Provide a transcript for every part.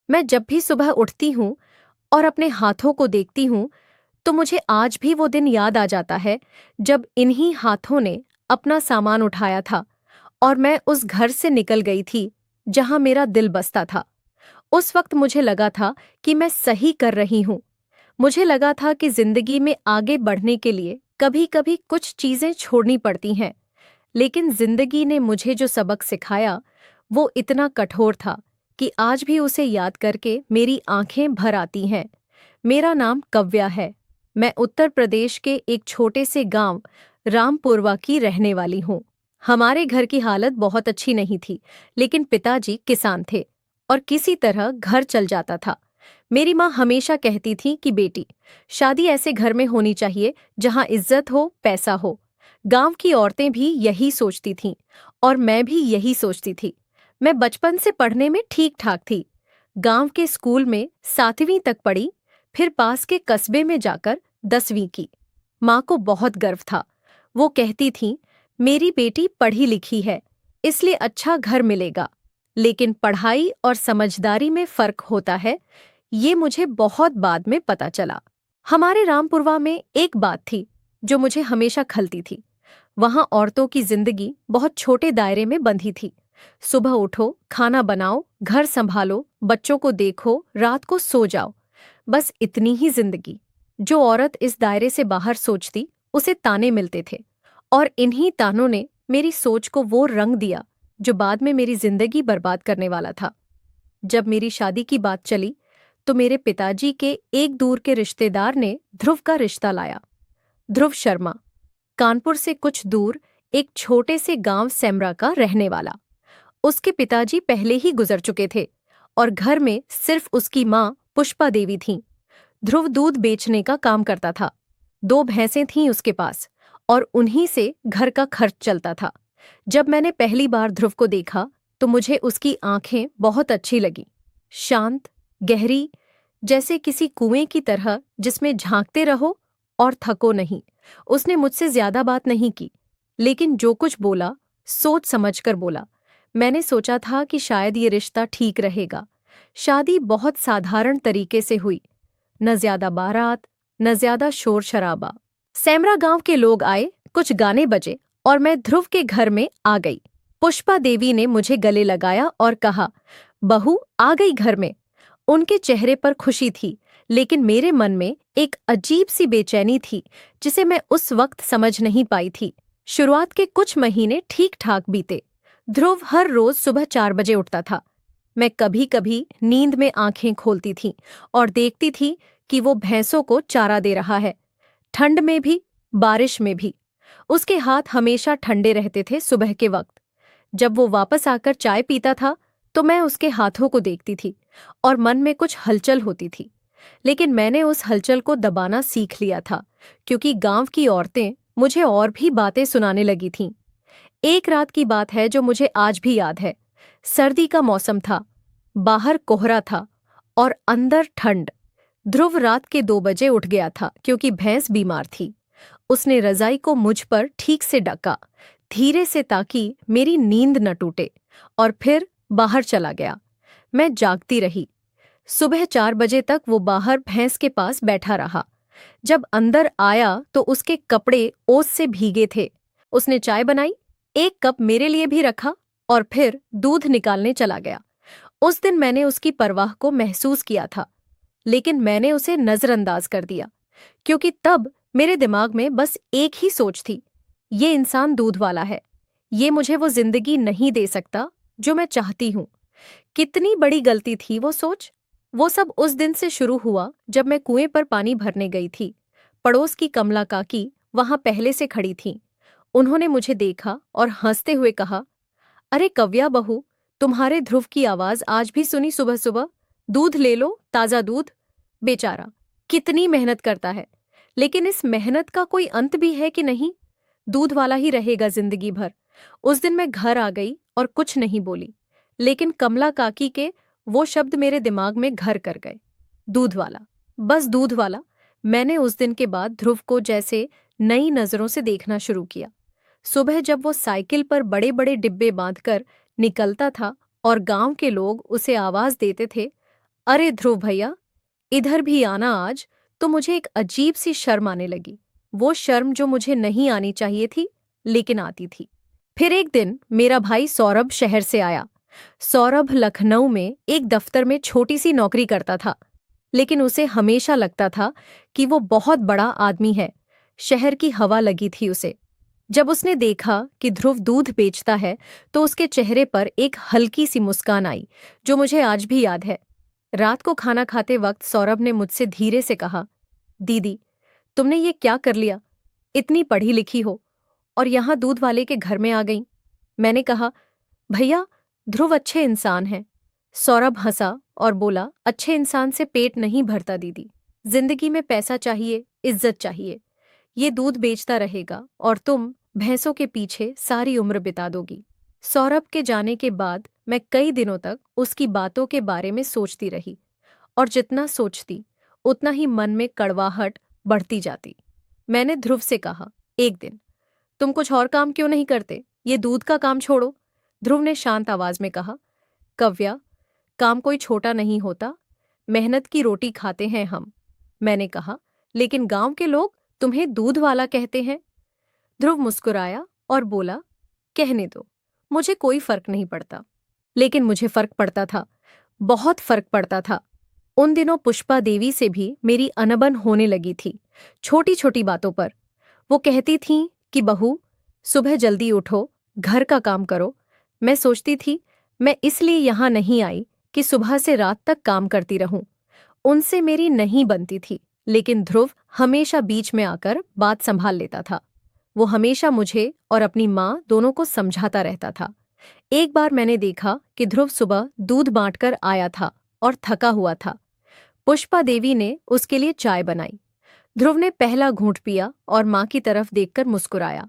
मैं जब भी सुबह उठती हूँ और अपने हाथों को देखती हूँ, तो मुझे आज भी वो दिन याद आ जाता है जब इन्हीं हाथों ने अपना सामान उठाया था और मैं उस घर से निकल गई थी जहाँ मेरा दिल बसता था। उस वक्त मुझे लगा था कि मैं सही कर रही हूँ। मुझे लगा था कि जिंदगी में आगे बढ़ने के लिए कभी-कभी कुछ चीजें छोड़नी पड़ती हैं, लेकिन जिंदगी ने मुझे जो सबक सिखाया, वो इतना कठोर था कि आज भी उसे याद करके मेरी आंखें भर आती हैं। मेरा नाम कव्या है। मैं उत्तर प्रदेश के एक छोटे से गांव रामपुरवा की रहने वाली हूँ। हमारे घर की हालत बहुत अच्छी नहीं थी, लेकिन पिताजी किसान थे और किसी तरह घर चल जाता था। मेरी माँ हमेशा कहती थी कि बेटी, शादी ऐसे घर में होनी चाहिए जहाँ इज्जत हो, पैसा हो। गांव की औरतें भी यही सोचती थीं और मैं भी यही सोचती थी। मैं बचपन से पढ़ने में ठीक ठाक थी। गांव के स्कूल में 7वीं तक पढ़ी, फिर पास के कस्बे में जाकर 10वीं की। माँ को बहुत गर्व था। वो कहती थीं, मेरी बेटी पढ़ी लिखी है, इसलिए अच्छा घर मिलेगा। लेकिन पढ़ाई और समझदारी में फर्क होता है, ये मुझे बहुत बाद में पता चला। हमारे रामपुरवा में एक बात थी जो मुझे हमेशा खलती थी। वहां औरतों की जिंदगी बहुत छोटे दायरे में बंधी थी। सुबह उठो, खाना बनाओ, घर संभालो, बच्चों को देखो, रात को सो जाओ। बस इतनी ही जिंदगी। जो औरत इस दायरे से बाहर सोचती, उसे ताने मिलते थे और इन्हीं तानों ने मेरी सोच को वो रंग दिया जो बाद में मेरी जिंदगी बर्बाद करने वाला था। जब मेरी शादी की बात चली, तो मेरे पिताजी के एक दूर के रिश्तेदार ने ध्रुव का रिश्ता लाया। ध्रुव शर्मा, कानपुर से कुछ दूर एक छोटे से गांव सेमरा का रहने वाला। उसके पिताजी पहले ही गुजर चुके थे और घर में सिर्फ उसकी माँ पुष्पा देवी थीं। ध्रुव दूध बेचने का काम करता था। 2 भैंसें थीं उसके पास और उन्हीं से घर का खर्च चलता था। जब मैंने पहली बार ध्रुव को देखा, तो मुझे उसकी आंखें बहुत अच्छी लगीं। शांत, गहरी, जैसे किसी कुएं की तरह जिसमें झांकते रहो और थको नहीं। उसने मुझसे ज्यादा बात नहीं की, लेकिन जो कुछ बोला, सोच समझकर बोला। मैंने सोचा था कि शायद ये रिश्ता ठीक रहेगा। शादी बहुत साधारण तरीके से हुई। न ज्यादा बारात, न ज्यादा शोर शराबा। सेमरा गांव के लोग आए, कुछ गाने बजे और मैं ध्रुव के घर में आ गई। पुष्पा देवी ने मुझे गले लगाया और कहा, बहू आ गई घर में। उनके चेहरे पर खुशी थी, लेकिन मेरे मन में एक अजीब सी बेचैनी थी जिसे मैं उस वक्त समझ नहीं पाई थी। शुरुआत के कुछ महीने ठीक ठाक बीते। ध्रुव हर रोज सुबह 4 बजे उठता था। मैं कभी कभी नींद में आंखें खोलती थी और देखती थी कि वो भैंसों को चारा दे रहा है। ठंड में भी, बारिश में भी। उसके हाथ हमेशा ठंडे रहते थे सुबह के वक्त। जब वो वापस आकर चाय पीता था, तो मैं उसके हाथों को देखती थी और मन में कुछ हलचल होती थी। लेकिन मैंने उस हलचल को दबाना सीख लिया था, क्योंकि गांव की औरतें मुझे और भी बातें सुनाने लगी थीं। एक रात की बात है जो मुझे आज भी याद है। सर्दी का मौसम था, बाहर कोहरा था और अंदर ठंड। ध्रुव रात के 2 बजे उठ गया था क्योंकि भैंस बीमार थी। उसने रजाई को मुझ पर ठीक से ढका, धीरे से, ताकि मेरी नींद न टूटे, और फिर बाहर चला गया। मैं जागती रही। सुबह 4 बजे तक वो बाहर भैंस के पास बैठा रहा। जब अंदर आया तो उसके कपड़े ओस से भीगे थे। उसने चाय बनाई, एक कप मेरे लिए भी रखा और फिर दूध निकालने चला गया। उस दिन मैंने उसकी परवाह को महसूस किया था, लेकिन मैंने उसे नजरअंदाज कर दिया, क्योंकि तब मेरे दिमाग में बस एक ही सोच थी, ये इंसान दूध वाला है। ये मुझे वो जिंदगी नहीं दे सकता जो मैं चाहती हूँ। कितनी बड़ी गलती थी वो सोच। वो सब उस दिन से शुरू हुआ जब मैं कुएं पर पानी भरने गई थी। पड़ोस की कमला काकी वहां पहले से खड़ी थीं। उन्होंने मुझे देखा और हंसते हुए कहा, अरे कव्या बहू, तुम्हारे ध्रुव की आवाज आज भी सुनी सुबह सुबह। दूध ले लो, ताजा दूध। बेचारा कितनी मेहनत करता है, लेकिन इस मेहनत का कोई अंत भी है कि नहीं? दूध वाला ही रहेगा जिंदगी भर। उस दिन मैं घर आ गई और कुछ नहीं बोली, लेकिन कमला काकी के वो शब्द मेरे दिमाग में घर कर गए। दूध वाला, बस दूध वाला। मैंने उस दिन के बाद ध्रुव को जैसे नई नजरों से देखना शुरू किया। सुबह जब वो साइकिल पर बड़े बड़े डिब्बे बांधकर निकलता था और गांव के लोग उसे आवाज देते थे, अरे ध्रुव भैया, इधर भी आना आज। तो मुझे एक अजीब सी शर्म आने लगी। वो शर्म जो मुझे नहीं आनी चाहिए थी, लेकिन आती थी। फिर एक दिन मेरा भाई सौरभ शहर से आया। सौरभ लखनऊ में एक दफ्तर में छोटी सी नौकरी करता था, लेकिन उसे हमेशा लगता था कि वो बहुत बड़ा आदमी है। शहर की हवा लगी थी उसे। जब उसने देखा कि ध्रुव दूध बेचता है, तो उसके चेहरे पर एक हल्की सी मुस्कान आई, जो मुझे आज भी याद है। रात को खाना खाते वक्त सौरभ ने मुझसे धीरे से कहा, दीदी, तुमने ये क्या कर लिया? इतनी पढ़ी लिखी हो और यहाँ दूध वाले के घर में आ गई। मैंने कहा, भैया, ध्रुव अच्छे इंसान हैं। सौरभ हंसा और बोला, अच्छे इंसान से पेट नहीं भरता दीदी। जिंदगी में पैसा चाहिए, इज्जत चाहिए। ये दूध बेचता रहेगा और तुम भैंसों के पीछे सारी उम्र बिता दोगी। सौरभ के जाने के बाद मैं कई दिनों तक उसकी बातों के बारे में सोचती रही, और जितना सोचती उतना ही मन में कड़वाहट बढ़ती जाती। मैंने ध्रुव से कहा, एक दिन, तुम कुछ और काम क्यों नहीं करते? ये दूध का काम छोड़ो। ध्रुव ने शांत आवाज में कहा, कव्या, काम कोई छोटा नहीं होता। मेहनत की रोटी खाते हैं हम। मैंने कहा, लेकिन गांव के लोग तुम्हें दूध वाला कहते हैं। ध्रुव मुस्कुराया और बोला, कहने दो, मुझे कोई फर्क नहीं पड़ता। लेकिन मुझे फर्क पड़ता था, बहुत फर्क पड़ता था। उन दिनों पुष्पा देवी से भी मेरी अनबन होने लगी थी, छोटी छोटी बातों पर। वो कहती थीं कि बहू, सुबह जल्दी उठो, घर का काम करो। मैं सोचती थी, मैं इसलिए यहाँ नहीं आई कि सुबह से रात तक काम करती रहूं। उनसे मेरी नहीं बनती थी, लेकिन ध्रुव हमेशा बीच में आकर बात संभाल लेता था। वो हमेशा मुझे और अपनी माँ दोनों को समझाता रहता था। एक बार मैंने देखा कि ध्रुव सुबह दूध बांटकर आया था और थका हुआ था। पुष्पा देवी ने उसके लिए चाय बनाई। ध्रुव ने पहला घूंट पिया और माँ की तरफ देखकर मुस्कुराया।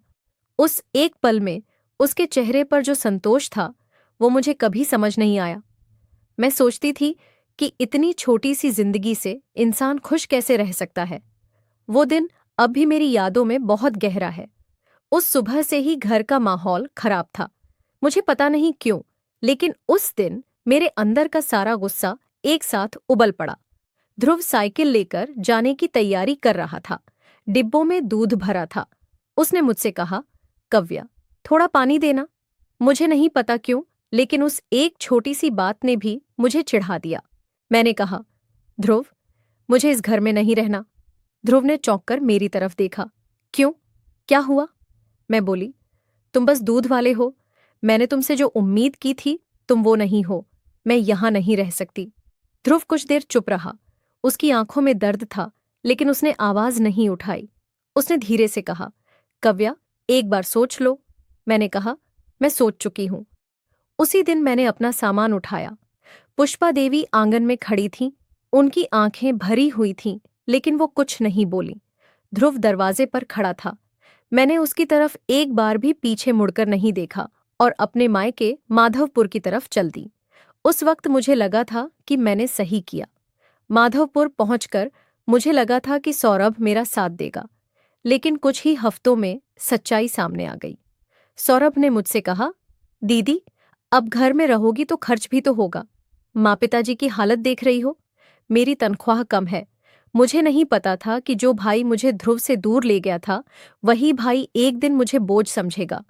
उस एक पल में उसके चेहरे पर जो संतोष था, वो मुझे कभी समझ नहीं आया। मैं सोचती थी कि इतनी छोटी सी जिंदगी से इंसान खुश कैसे रह सकता है। वो दिन अब भी मेरी यादों में बहुत गहरा है। उस सुबह से ही घर का माहौल खराब था। मुझे पता नहीं क्यों, लेकिन उस दिन मेरे अंदर का सारा गुस्सा एक साथ उबल पड़ा। ध्रुव साइकिल लेकर जाने की तैयारी कर रहा था। डिब्बों में दूध भरा था। उसने मुझसे कहा, कव्या, थोड़ा पानी देना। मुझे नहीं पता क्यों, लेकिन उस एक छोटी सी बात ने भी मुझे चिढ़ा दिया। मैंने कहा, ध्रुव, मुझे इस घर में नहीं रहना। ध्रुव ने चौंक कर मेरी तरफ देखा। क्यों, क्या हुआ? मैं बोली, तुम बस दूध वाले हो। मैंने तुमसे जो उम्मीद की थी, तुम वो नहीं हो। मैं यहाँ नहीं रह सकती। ध्रुव कुछ देर चुप रहा। उसकी आंखों में दर्द था, लेकिन उसने आवाज नहीं उठाई। उसने धीरे से कहा, कव्या, एक बार सोच लो। मैंने कहा, मैं सोच चुकी हूं। उसी दिन मैंने अपना सामान उठाया। पुष्पा देवी आंगन में खड़ी थीं। उनकी आंखें भरी हुई थीं, लेकिन वो कुछ नहीं बोली। ध्रुव दरवाजे पर खड़ा था। मैंने उसकी तरफ एक बार भी पीछे मुड़कर नहीं देखा और अपने मायके माधवपुर की तरफ चल दी। उस वक्त मुझे लगा था कि मैंने सही किया। माधवपुर पहुंचकर मुझे लगा था कि सौरभ मेरा साथ देगा, लेकिन कुछ ही हफ्तों में सच्चाई सामने आ गई। सौरभ ने मुझसे कहा, दीदी, अब घर में रहोगी तो खर्च भी तो होगा। माँ पिताजी की हालत देख रही हो। मेरी तनख्वाह कम है। मुझे नहीं पता था कि जो भाई मुझे ध्रुव से दूर ले गया था, वही भाई एक दिन मुझे बोझ समझेगा।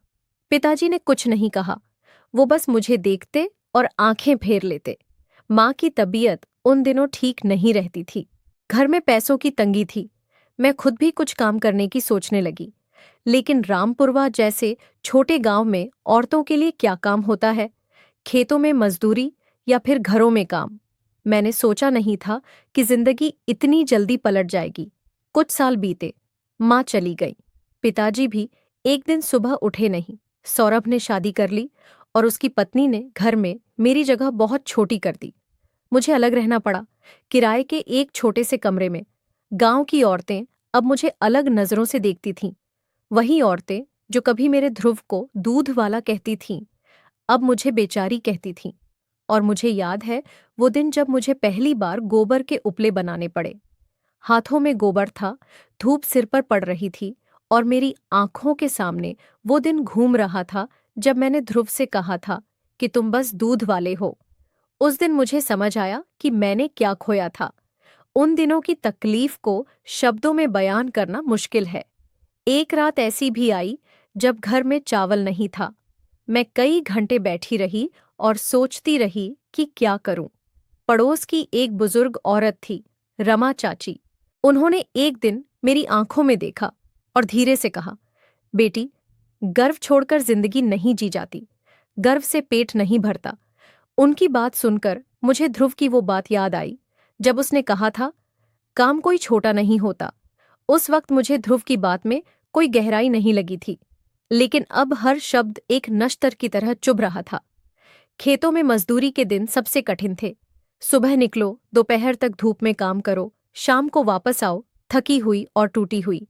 पिताजी ने कुछ नहीं कहा। वो बस मुझे देखते और आंखें फेर लेते। माँ की तबीयत उन दिनों ठीक नहीं रहती थी। घर में पैसों की तंगी थी। मैं खुद भी कुछ काम करने की सोचने लगी, लेकिन रामपुरवा जैसे छोटे गांव में औरतों के लिए क्या काम होता है? खेतों में मजदूरी या फिर घरों में काम। मैंने सोचा नहीं था कि जिंदगी इतनी जल्दी पलट जाएगी। कुछ साल बीते। माँ चली गई। पिताजी भी एक दिन सुबह उठे नहीं। सौरभ ने शादी कर ली और उसकी पत्नी ने घर में मेरी जगह बहुत छोटी कर दी। मुझे अलग रहना पड़ा, किराए के एक छोटे से कमरे में। गांव की औरतें अब मुझे अलग नजरों से देखती थीं। वही औरतें जो कभी मेरे ध्रुव को दूध वाला कहती थीं, अब मुझे बेचारी कहती थीं। और मुझे याद है वो दिन जब मुझे पहली बार गोबर के उपले बनाने पड़े। हाथों में गोबर था, धूप सिर पर पड़ रही थी और मेरी आंखों के सामने वो दिन घूम रहा था जब मैंने ध्रुव से कहा था कि तुम बस दूध वाले हो। उस दिन मुझे समझ आया कि मैंने क्या खोया था। उन दिनों की तकलीफ को शब्दों में बयान करना मुश्किल है। एक रात ऐसी भी आई जब घर में चावल नहीं था। मैं कई घंटे बैठी रही और सोचती रही कि क्या करूं। पड़ोस की एक बुजुर्ग औरत थी, रमा चाची। उन्होंने एक दिन मेरी आंखों में देखा और धीरे से कहा, बेटी, गर्व छोड़कर जिंदगी नहीं जी जाती, गर्व से पेट नहीं भरता। उनकी बात सुनकर मुझे ध्रुव की वो बात याद आई जब उसने कहा था, काम कोई छोटा नहीं होता। उस वक्त मुझे ध्रुव की बात में कोई गहराई नहीं लगी थी, लेकिन अब हर शब्द एक नश्तर की तरह चुभ रहा था। खेतों में मजदूरी के दिन सबसे कठिन थे। सुबह निकलो, दोपहर तक धूप में काम करो, शाम को वापस आओ, थकी हुई और टूटी हुई।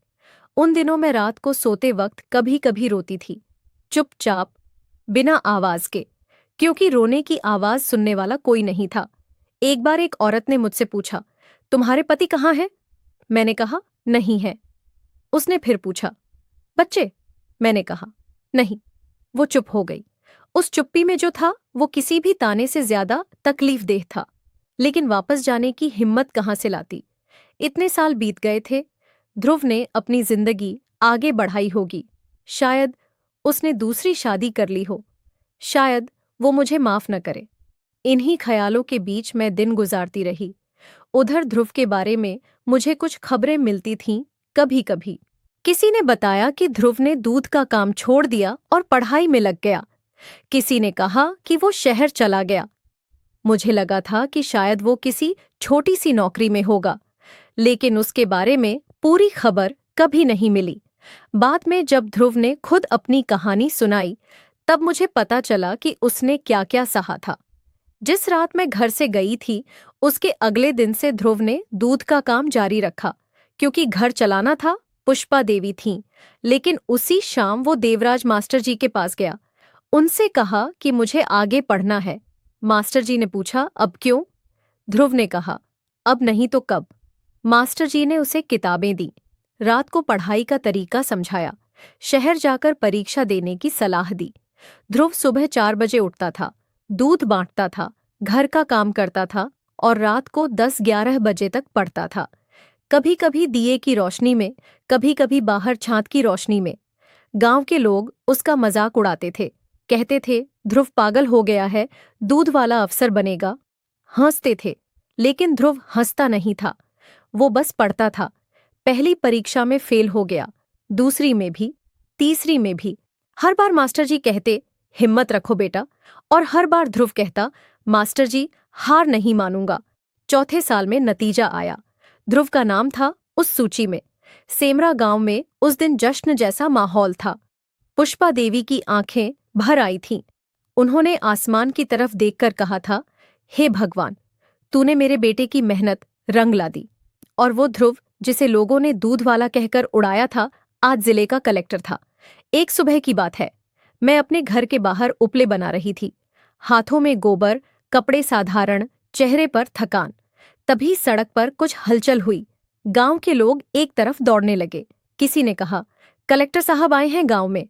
उन दिनों में रात को सोते वक्त कभी कभी रोती थी, चुपचाप, बिना आवाज के, क्योंकि रोने की आवाज सुनने वाला कोई नहीं था। एक बार एक औरत ने मुझसे पूछा, तुम्हारे पति कहाँ हैं? मैंने कहा, नहीं है। उसने फिर पूछा, बच्चे? मैंने कहा, नहीं। वो चुप हो गई। उस चुप्पी में जो था वो किसी भी ताने से ज्यादा तकलीफदेह था। लेकिन वापस जाने की हिम्मत कहाँ से लाती? इतने साल बीत गए थे। ध्रुव ने अपनी जिंदगी आगे बढ़ाई होगी। शायद उसने दूसरी शादी कर ली हो। शायद वो मुझे माफ न करे। इन्हीं ख्यालों के बीच मैं दिन गुजारती रही। उधर ध्रुव के बारे में मुझे कुछ खबरें मिलती थीं कभी कभी। किसी ने बताया कि ध्रुव ने दूध का काम छोड़ दिया और पढ़ाई में लग गया। किसी ने कहा कि वो शहर चला गया। मुझे लगा था कि शायद वो किसी छोटी सी नौकरी में होगा, लेकिन उसके बारे में पूरी खबर कभी नहीं मिली। बाद में जब ध्रुव ने खुद अपनी कहानी सुनाई, तब मुझे पता चला कि उसने क्या क्या सहा था। जिस रात मैं घर से गई थी, उसके अगले दिन से ध्रुव ने दूध का काम जारी रखा, क्योंकि घर चलाना था। पुष्पा देवी थीं, लेकिन उसी शाम वो देवराज मास्टर जी के पास गया। उनसे कहा कि मुझे आगे पढ़ना है। मास्टर जी ने पूछा, अब क्यों? ध्रुव ने कहा, अब नहीं तो कब? मास्टर जी ने उसे किताबें दी, रात को पढ़ाई का तरीका समझाया, शहर जाकर परीक्षा देने की सलाह दी। ध्रुव सुबह 4 बजे उठता था, दूध बांटता था, घर का काम करता था और रात को 10-11 बजे तक पढ़ता था। कभी कभी दिए की रोशनी में, कभी कभी बाहर छात की रोशनी में। गांव के लोग उसका मजाक उड़ाते थे, कहते थे, ध्रुव पागल हो गया है, दूध वाला अफसर बनेगा। हंसते थे, लेकिन ध्रुव हंसता नहीं था। वो बस पढ़ता था। पहली परीक्षा में फेल हो गया, दूसरी में भी, तीसरी में भी। हर बार मास्टर जी कहते, हिम्मत रखो बेटा, और हर बार ध्रुव कहता, मास्टर जी, हार नहीं मानूंगा। चौथे साल में नतीजा आया। ध्रुव का नाम था उस सूची में। सेमरा गांव में उस दिन जश्न जैसा माहौल था। पुष्पा देवी की आंखें भर आई थीं। उन्होंने आसमान की तरफ देखकर कहा था, हे भगवान, तूने मेरे बेटे की मेहनत रंग ला दी। और वो ध्रुव, जिसे लोगों ने दूध वाला कहकर उड़ाया था, आज जिले का कलेक्टर था। एक सुबह की बात है। मैं अपने घर के बाहर उपले बना रही थी, हाथों में गोबर, कपड़े साधारण, चेहरे पर थकान। तभी सड़क पर कुछ हलचल हुई। गांव के लोग एक तरफ दौड़ने लगे। किसी ने कहा, कलेक्टर साहब आए हैं गांव में।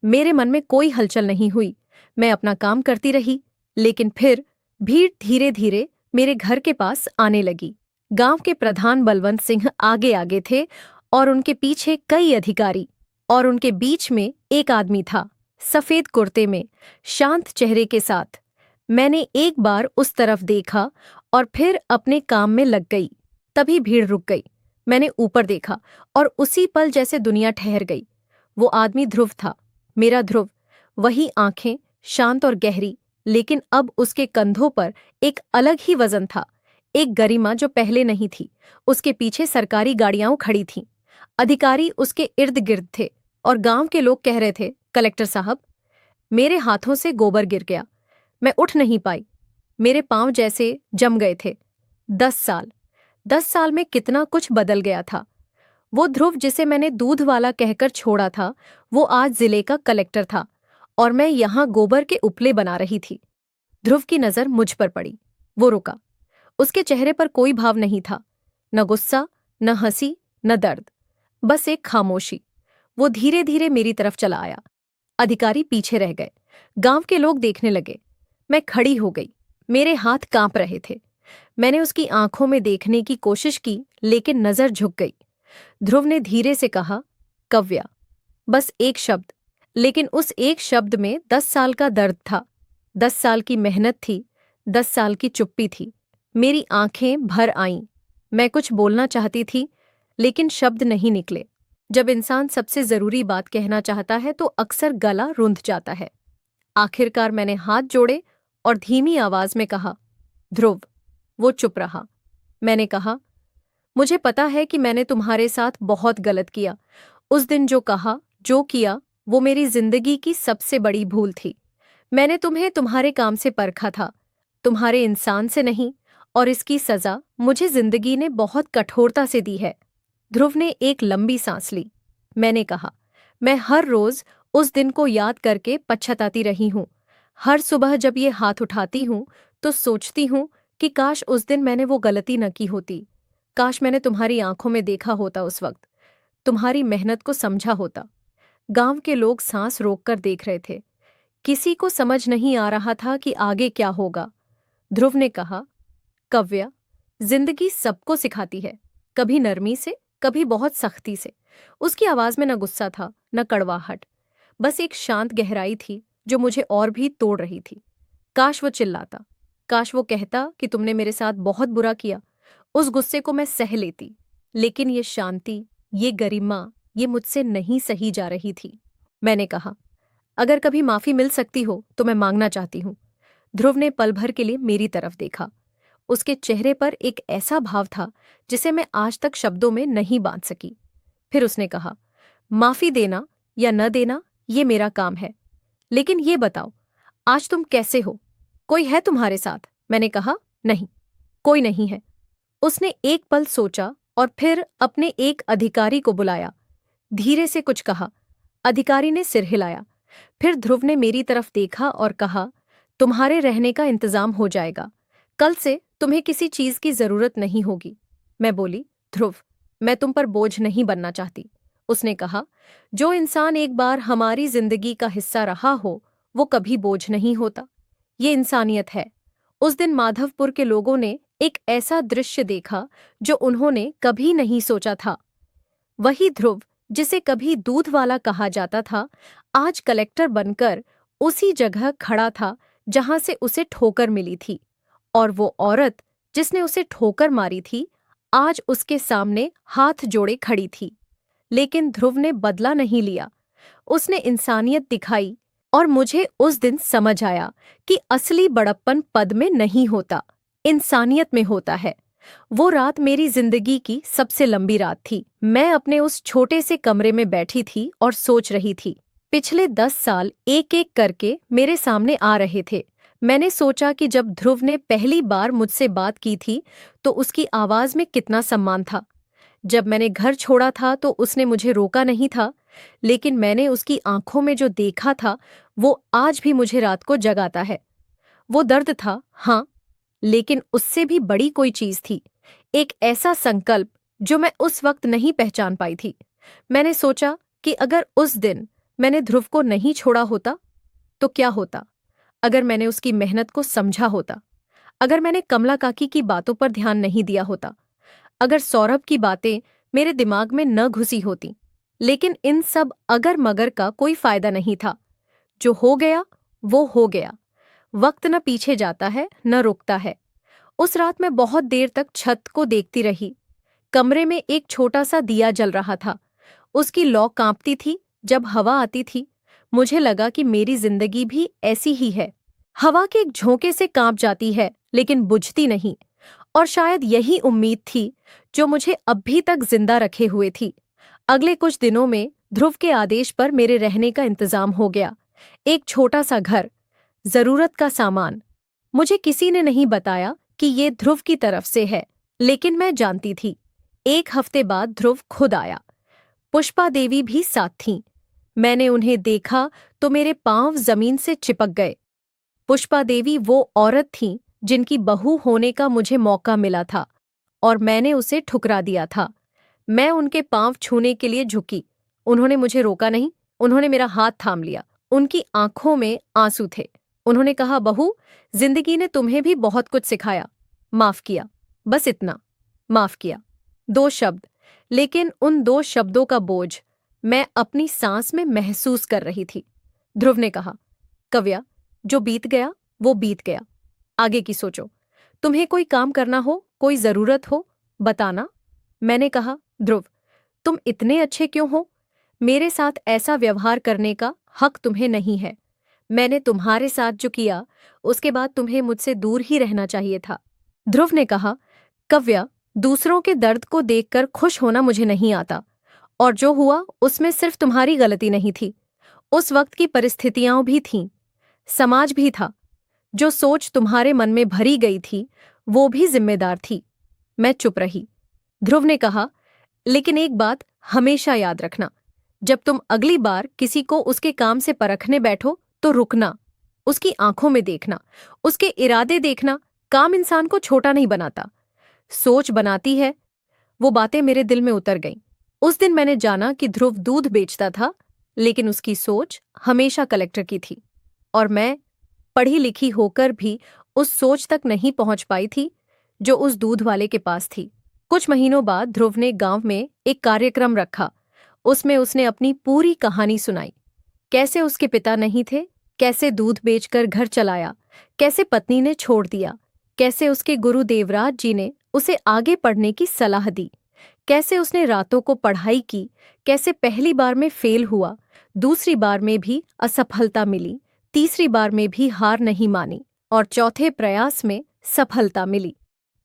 मेरे मन में कोई हलचल नहीं हुई। मैं अपना काम करती रही, लेकिन फिर भीड़ धीरे धीरे मेरे घर के पास आने लगी। गांव के प्रधान बलवंत सिंह आगे आगे थे और उनके पीछे कई अधिकारी, और उनके बीच में एक आदमी था, सफेद कुर्ते में, शांत चेहरे के साथ। मैंने एक बार उस तरफ देखा और फिर अपने काम में लग गई। तभी भीड़ रुक गई। मैंने ऊपर देखा और उसी पल जैसे दुनिया ठहर गई। वो आदमी ध्रुव था, मेरा ध्रुव। वही आंखें, शांत और गहरी, लेकिन अब उसके कंधों पर एक अलग ही वजन था, एक गरिमा जो पहले नहीं थी। उसके पीछे सरकारी गाड़ियां खड़ी थीं, अधिकारी उसके इर्द गिर्द थे, और गांव के लोग कह रहे थे, कलेक्टर साहब। मेरे हाथों से गोबर गिर गया। मैं उठ नहीं पाई। मेरे पांव जैसे जम गए थे। 10 साल में कितना कुछ बदल गया था। वो ध्रुव जिसे मैंने दूध वाला कहकर छोड़ा था, वो आज जिले का कलेक्टर था, और मैं यहाँ गोबर के उपले बना रही थी। ध्रुव की नजर मुझ पर पड़ी। वो रुका। उसके चेहरे पर कोई भाव नहीं था, न गुस्सा, न हंसी, न दर्द, बस एक खामोशी। वो धीरे धीरे मेरी तरफ चला आया। अधिकारी पीछे रह गए। गांव के लोग देखने लगे। मैं खड़ी हो गई। मेरे हाथ कांप रहे थे। मैंने उसकी आंखों में देखने की कोशिश की, लेकिन नजर झुक गई। ध्रुव ने धीरे से कहा, कव्या। बस एक शब्द, लेकिन उस एक शब्द में 10 साल का दर्द था, 10 साल की मेहनत थी, 10 साल की चुप्पी थी। मेरी आंखें भर आईं। मैं कुछ बोलना चाहती थी, लेकिन शब्द नहीं निकले। जब इंसान सबसे जरूरी बात कहना चाहता है तो अक्सर गला रुंध जाता है। आखिरकार मैंने हाथ जोड़े और धीमी आवाज में कहा, ध्रुव। वो चुप रहा। मैंने कहा, मुझे पता है कि मैंने तुम्हारे साथ बहुत गलत किया। उस दिन जो कहा, जो किया, वो मेरी जिंदगी की सबसे बड़ी भूल थी। मैंने तुम्हें तुम्हारे काम से परखा था, तुम्हारे इंसान से नहीं, और इसकी सजा मुझे जिंदगी ने बहुत कठोरता से दी है। ध्रुव ने एक लंबी सांस ली। मैंने कहा, मैं हर रोज उस दिन को याद करके पछताती रही हूं। हर सुबह जब ये हाथ उठाती हूं तो सोचती हूं कि काश उस दिन मैंने वो गलती न की होती। काश मैंने तुम्हारी आंखों में देखा होता उस वक्त, तुम्हारी मेहनत को समझा होता। गांव के लोग सांस रोककर देख रहे थे। किसी को समझ नहीं आ रहा था कि आगे क्या होगा। ध्रुव ने कहा, कव्या, जिंदगी सबको सिखाती है, कभी नरमी से, कभी बहुत सख्ती से। उसकी आवाज में न गुस्सा था, न कड़वाहट, बस एक शांत गहराई थी जो मुझे और भी तोड़ रही थी। काश वो चिल्लाता, काश वो कहता कि तुमने मेरे साथ बहुत बुरा किया। उस गुस्से को मैं सह लेती, लेकिन ये शांति, ये गरिमा, ये मुझसे नहीं सही जा रही थी। मैंने कहा, अगर कभी माफी मिल सकती हो तो मैं मांगना चाहती हूं। ध्रुव ने पल भर के लिए मेरी तरफ देखा। उसके चेहरे पर एक ऐसा भाव था जिसे मैं आज तक शब्दों में नहीं बांध सकी। फिर उसने कहा, माफी देना या न देना ये मेरा काम है, लेकिन ये बताओ, आज तुम कैसे हो? कोई है तुम्हारे साथ? मैंने कहा, नहीं, कोई नहीं है। उसने एक पल सोचा और फिर अपने एक अधिकारी को बुलाया। धीरे से कुछ कहा। अधिकारी ने सिर हिलाया। फिर ध्रुव ने मेरी तरफ देखा और कहा, तुम्हारे रहने का इंतजाम हो जाएगा। कल से तुम्हें किसी चीज की जरूरत नहीं होगी। मैं बोली, ध्रुव, मैं तुम पर बोझ नहीं बनना चाहती। उसने कहा, जो इंसान एक बार हमारी जिंदगी का हिस्सा रहा हो वो कभी बोझ नहीं होता। ये इंसानियत है। उस दिन माधवपुर के लोगों ने एक ऐसा दृश्य देखा जो उन्होंने कभी नहीं सोचा था। वही ध्रुव जिसे कभी दूध वाला कहा जाता था, आज कलेक्टर बनकर उसी जगह खड़ा था जहां से उसे ठोकर मिली थी। और वो औरत जिसने उसे ठोकर मारी थी, आज उसके सामने हाथ जोड़े खड़ी थी। लेकिन ध्रुव ने बदला नहीं लिया। उसने इंसानियत दिखाई और मुझे उस दिन समझ आया कि असली बड़प्पन पद में नहीं होता, इंसानियत में होता है। वो रात मेरी जिंदगी की सबसे लंबी रात थी। मैं अपने उस छोटे से कमरे में बैठी थी और सोच रही थी। पिछले 10 साल एक एक करके मेरे सामने आ रहे थे। मैंने सोचा कि जब ध्रुव ने पहली बार मुझसे बात की थी तो उसकी आवाज में कितना सम्मान था। जब मैंने घर छोड़ा था तो उसने मुझे रोका नहीं था, लेकिन मैंने उसकी आंखों में जो देखा था वो आज भी मुझे रात को जगाता है। वो दर्द था, हाँ, लेकिन उससे भी बड़ी कोई चीज थी, एक ऐसा संकल्प जो मैं उस वक्त नहीं पहचान पाई थी। मैंने सोचा कि अगर उस दिन मैंने ध्रुव को नहीं छोड़ा होता तो क्या होता। अगर मैंने उसकी मेहनत को समझा होता, अगर मैंने कमला काकी की बातों पर ध्यान नहीं दिया होता, अगर सौरभ की बातें मेरे दिमाग में न घुसी होती। लेकिन इन सब अगर मगर का कोई फायदा नहीं था। जो हो गया वो हो गया। वक्त न पीछे जाता है न रुकता है। उस रात मैं बहुत देर तक छत को देखती रही। कमरे में एक छोटा सा दिया जल रहा था। उसकी लौ कांपती थी जब हवा आती थी। मुझे लगा कि मेरी जिंदगी भी ऐसी ही है, हवा के एक झोंके से कांप जाती है लेकिन बुझती नहीं। और शायद यही उम्मीद थी जो मुझे अब भी तक जिंदा रखे हुए थी। अगले कुछ दिनों में ध्रुव के आदेश पर मेरे रहने का इंतजाम हो गया। एक छोटा सा घर, जरूरत का सामान। मुझे किसी ने नहीं बताया कि ये ध्रुव की तरफ से है, लेकिन मैं जानती थी। एक हफ्ते बाद ध्रुव खुद आया। पुष्पा देवी भी साथ थीं। मैंने उन्हें देखा तो मेरे पांव जमीन से चिपक गए। पुष्पा देवी वो औरत थीं जिनकी बहू होने का मुझे मौका मिला था और मैंने उसे ठुकरा दिया था। मैं उनके पांव छूने के लिए झुकी। उन्होंने मुझे रोका नहीं, उन्होंने मेरा हाथ थाम लिया। उनकी आंखों में आंसू थे। उन्होंने कहा, बहू, जिंदगी ने तुम्हें भी बहुत कुछ सिखाया। माफ किया, बस इतना, माफ किया। 2 शब्द, लेकिन उन 2 शब्दों का बोझ मैं अपनी सांस में महसूस कर रही थी। ध्रुव ने कहा, कव्या, जो बीत गया वो बीत गया, आगे की सोचो। तुम्हें कोई काम करना हो, कोई जरूरत हो, बताना। मैंने कहा, ध्रुव, तुम इतने अच्छे क्यों हो? मेरे साथ ऐसा व्यवहार करने का हक तुम्हें नहीं है। मैंने तुम्हारे साथ जो किया, उसके बाद तुम्हें मुझसे दूर ही रहना चाहिए था। ध्रुव ने कहा, कव्या, दूसरों के दर्द को देखकर खुश होना मुझे नहीं आता, और जो हुआ उसमें सिर्फ तुम्हारी गलती नहीं थी। उस वक्त की परिस्थितियां भी थीं, समाज भी था। जो सोच तुम्हारे मन में भरी गई थी, वो भी जिम्मेदार थी। मैं चुप रही। ध्रुव ने कहा, लेकिन एक बात हमेशा याद रखना, जब तुम अगली बार किसी को उसके काम से परखने बैठो तो रुकना, उसकी आंखों में देखना, उसके इरादे देखना। काम इंसान को छोटा नहीं बनाता, सोच बनाती है। वो बातें मेरे दिल में उतर गईं। उस दिन मैंने जाना कि ध्रुव दूध बेचता था, लेकिन उसकी सोच हमेशा कलेक्टर की थी, और मैं पढ़ी लिखी होकर भी उस सोच तक नहीं पहुंच पाई थी जो उस दूध वाले के पास थी। कुछ महीनों बाद ध्रुव ने गांव में एक कार्यक्रम रखा। उसमें उसने अपनी पूरी कहानी सुनाई, कैसे उसके पिता नहीं थे, कैसे दूध बेचकर घर चलाया, कैसे पत्नी ने छोड़ दिया, कैसे उसके गुरु देवराज जी ने उसे आगे पढ़ने की सलाह दी, कैसे उसने रातों को पढ़ाई की, कैसे पहली बार में फेल हुआ, दूसरी बार में भी असफलता मिली, तीसरी बार में भी हार नहीं मानी, और चौथे प्रयास में सफलता मिली।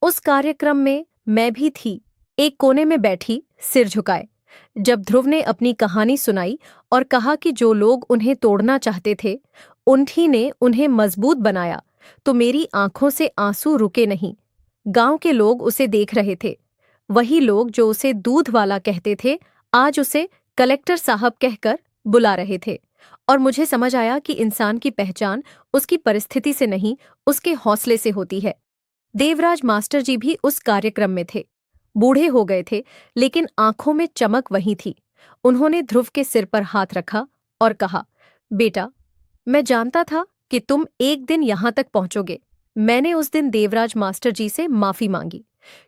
उस कार्यक्रम में मैं भी थी, एक कोने में बैठी, सिर झुकाए। जब ध्रुव ने अपनी कहानी सुनाई और कहा कि जो लोग उन्हें तोड़ना चाहते थे, उन्हीं ने उन्हें मजबूत बनाया, तो मेरी आंखों से आंसू रुके नहीं। गांव के लोग उसे देख रहे थे। वही लोग जो उसे दूध वाला कहते थे, आज उसे कलेक्टर साहब कहकर बुला रहे थे। और मुझे समझ आया कि इंसान की पहचान उसकी परिस्थिति से नहीं, उसके हौसले से होती है। देवराज मास्टर जी भी उस कार्यक्रम में थे। बूढ़े हो गए थे, लेकिन आंखों में चमक वही थी। उन्होंने ध्रुव के सिर पर हाथ रखा और कहा, बेटा, मैं जानता था कि तुम एक दिन यहां तक पहुंचोगे। मैंने उस दिन देवराज मास्टर जी से माफी मांगी,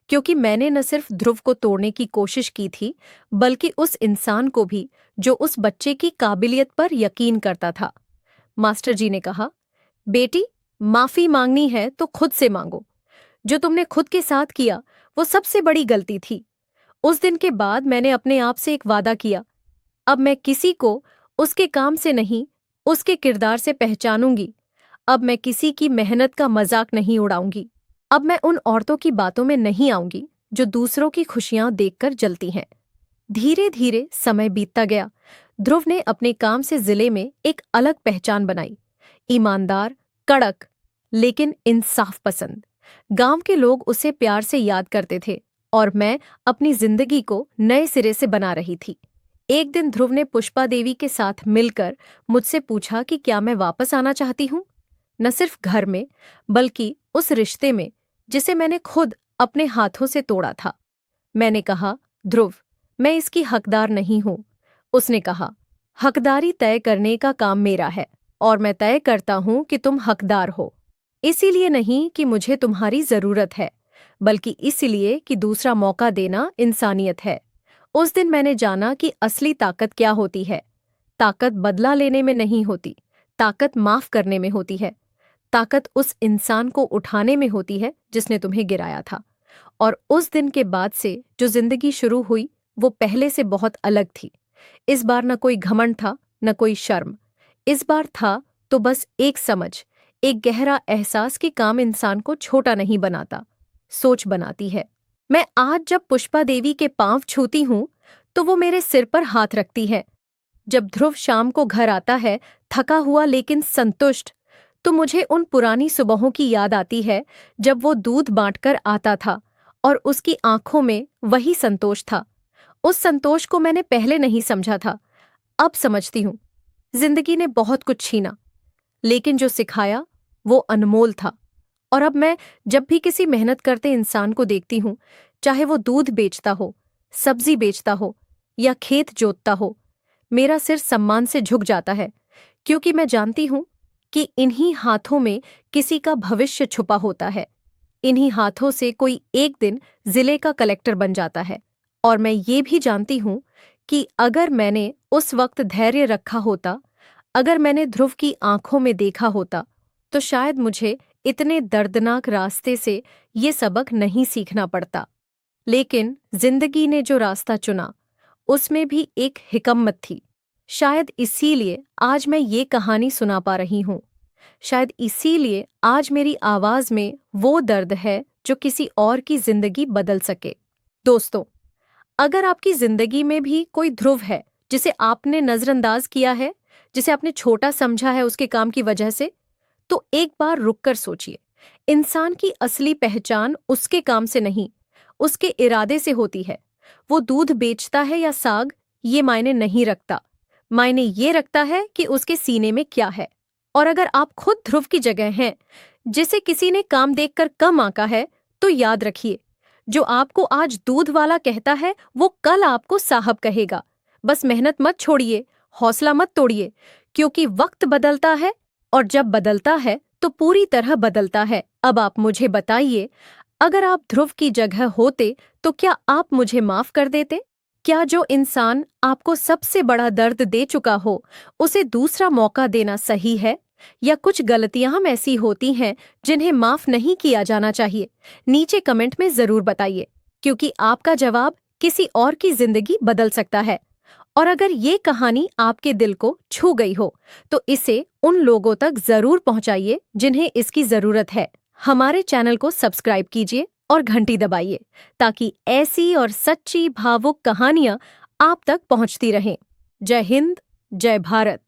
क्योंकि मैंने न सिर्फ ध्रुव को तोड़ने की कोशिश की थी, बल्कि उस इंसान को भी जो उस बच्चे की काबिलियत पर यकीन करता था। मास्टर जी ने कहा, बेटी, माफी मांगनी है तो खुद से मांगो। जो तुमने खुद के साथ किया वो सबसे बड़ी गलती थी। उस दिन के बाद मैंने अपने आप से एक वादा किया, अब मैं किसी को उसके काम से नहीं, उसके किरदार से पहचानूंगी। अब मैं किसी की मेहनत का मजाक नहीं उड़ाऊंगी। अब मैं उन औरतों की बातों में नहीं आऊंगी जो दूसरों की खुशियां देखकर जलती हैं। धीरे धीरे समय बीतता गया। ध्रुव ने अपने काम से जिले में एक अलग पहचान बनाई। ईमानदार, कड़क, लेकिन इंसाफ पसंद। गांव के लोग उसे प्यार से याद करते थे, और मैं अपनी जिंदगी को नए सिरे से बना रही थी। एक दिन ध्रुव ने पुष्पा देवी के साथ मिलकर मुझसे पूछा कि क्या मैं वापस आना चाहती हूँ, न सिर्फ घर में, बल्कि उस रिश्ते में जिसे मैंने खुद अपने हाथों से तोड़ा था। मैंने कहा, ध्रुव, मैं इसकी हकदार नहीं हूं। उसने कहा, हकदारी तय करने का काम मेरा है, और मैं तय करता हूं कि तुम हकदार हो। इसीलिए नहीं कि मुझे तुम्हारी जरूरत है, बल्कि इसलिए कि दूसरा मौका देना इंसानियत है। उस दिन मैंने जाना कि असली ताकत क्या होती है। ताकत बदला लेने में नहीं होती, ताकत माफ करने में होती है। ताकत उस इंसान को उठाने में होती है जिसने तुम्हें गिराया था। और उस दिन के बाद से जो जिंदगी शुरू हुई वो पहले से बहुत अलग थी। इस बार न कोई घमंड था, न कोई शर्म। इस बार था तो बस एक समझ, एक गहरा एहसास कि काम इंसान को छोटा नहीं बनाता, सोच बनाती है। मैं आज जब पुष्पा देवी के पांव छूती हूं तो वो मेरे सिर पर हाथ रखती है। जब ध्रुव शाम को घर आता है, थका हुआ लेकिन संतुष्ट, तो मुझे उन पुरानी सुबहों की याद आती है जब वो दूध बांटकर आता था और उसकी आंखों में वही संतोष था। उस संतोष को मैंने पहले नहीं समझा था, अब समझती हूँ। जिंदगी ने बहुत कुछ छीना, लेकिन जो सिखाया वो अनमोल था। और अब मैं जब भी किसी मेहनत करते इंसान को देखती हूँ, चाहे वो दूध बेचता हो, सब्जी बेचता हो या खेत जोतता हो, मेरा सिर सम्मान से झुक जाता है, क्योंकि मैं जानती हूँ कि इन्हीं हाथों में किसी का भविष्य छुपा होता है। इन्हीं हाथों से कोई एक दिन जिले का कलेक्टर बन जाता है। और मैं ये भी जानती हूँ कि अगर मैंने उस वक्त धैर्य रखा होता, अगर मैंने ध्रुव की आंखों में देखा होता, तो शायद मुझे इतने दर्दनाक रास्ते से ये सबक नहीं सीखना पड़ता। लेकिन जिंदगी ने जो रास्ता चुना, उसमें भी एक हिकमत थी। शायद इसीलिए आज मैं ये कहानी सुना पा रही हूँ। शायद इसीलिए आज मेरी आवाज में वो दर्द है जो किसी और की जिंदगी बदल सके। दोस्तों, अगर आपकी जिंदगी में भी कोई ध्रुव है जिसे आपने नजरअंदाज किया है, जिसे आपने छोटा समझा है उसके काम की वजह से, तो एक बार रुककर सोचिए। इंसान की असली पहचान उसके काम से नहीं, उसके इरादे से होती है। वो दूध बेचता है या साग, ये मायने नहीं रखता। मायने ये रखता है कि उसके सीने में क्या है। और अगर आप खुद ध्रुव की जगह हैं, जिसे किसी ने काम देखकर कम आंका है, तो याद रखिए, जो आपको आज दूध वाला कहता है वो कल आपको साहब कहेगा। बस मेहनत मत छोड़िए, हौसला मत तोड़िए, क्योंकि वक्त बदलता है, और जब बदलता है तो पूरी तरह बदलता है। अब आप मुझे बताइए, अगर आप ध्रुव की जगह होते तो क्या आप मुझे माफ कर देते? क्या जो इंसान आपको सबसे बड़ा दर्द दे चुका हो, उसे दूसरा मौका देना सही है? या कुछ गलतियां हम ऐसी होती हैं जिन्हें माफ नहीं किया जाना चाहिए? नीचे कमेंट में जरूर बताइए, क्योंकि आपका जवाब किसी और की जिंदगी बदल सकता है। और अगर ये कहानी आपके दिल को छू गई हो, तो इसे उन लोगों तक जरूर पहुंचाइए जिन्हें इसकी जरूरत है। हमारे चैनल को सब्सक्राइब कीजिए और घंटी दबाइए, ताकि ऐसी और सच्ची भावुक कहानियां आप तक पहुंचती रहें। जय हिंद, जय भारत।